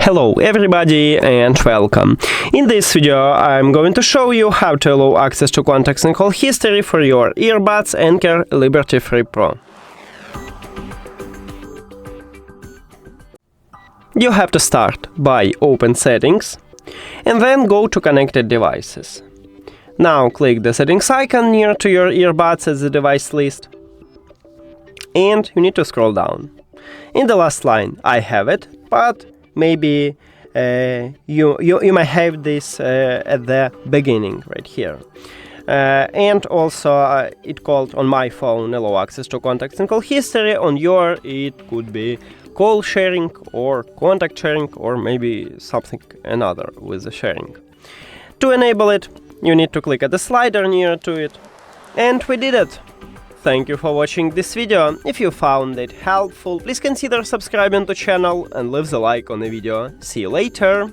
Hello everybody and welcome. In this video I'm going to show you how to allow access to contacts and call history for your earbuds ANKER Liberty 3 Pro. You have to start by open settings and then go to connected devices. Now click the settings icon near to your earbuds as the device list and you need to scroll down. In the last line I have it, but maybe you might have this at the beginning right here. And also it called on my phone allow access to contacts and call history. On your it could be call sharing or contact sharing or maybe something another with the sharing. To enable it you need to click at the slider near to it, and we did it. Thank you for watching this video. If you found it helpful, please consider subscribing to the channel and leave the like on the video. See you later!